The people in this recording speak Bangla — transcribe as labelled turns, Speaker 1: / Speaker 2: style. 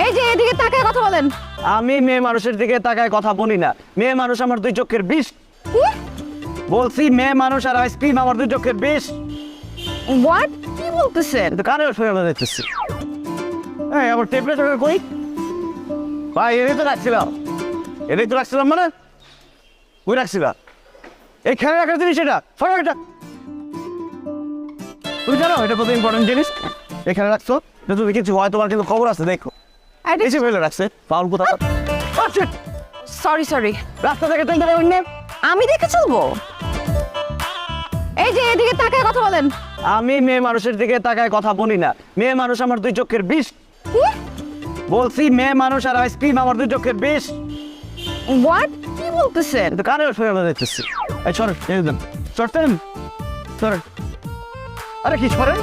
Speaker 1: এই যে এদিকে তাকায় কথা বলেন।
Speaker 2: আমি মেয়ে মানুষের দিকে তাকায় কথা বলি না। মেয়ে মানুষ আমার দুই চোখের বিষ।
Speaker 1: কি?
Speaker 2: বলছি মেয়ে মানুষ আর আইসক্রিম আমার দুই চোখের বিষ।
Speaker 1: হোয়াট? কি বলতেছেন?
Speaker 2: কিন্তু কানে ফেলে দিতেছি। এই আমার টেম্পারেচার কই? ভাই এনেই তো রাখছিলাম। এনেই তো রাখছিলাম মানে? কই রাখছিলাম? এইখানে রাখার জিনিস এটা। ফটো এটা। তুমি জানো এটা কত ইম্পর্টেন্ট জিনিস? এখানে রাখছো। তুমি কিছু হয় তোমার কিন্তু খবর আছে দেখো। এসে ফেলে রাখছে। ফাউল কোথাও।
Speaker 1: সরি সরি,
Speaker 2: রাস্তা থেকে চলতে পারবেন না?
Speaker 1: আমি দেখে চলবো। এই যে এদিকে তাকায় কথা বলেন।
Speaker 2: আমি মেয়ে মানুষের দিকে তাকায় কথা বলি না। মেয়ে মানুষ আমার দুই চোখের বিষ।
Speaker 1: কি?
Speaker 2: বলছি মেয়ে মানুষ আর আইসক্রিম আমার দুই চোখের বিষ।
Speaker 1: হোয়াট? কি বলতেছেন?
Speaker 2: কিন্তু কানে ফেলে দিতেছি। এই সরেন, এই দেন। সরতেন। সরেন। আরে কি সরেন?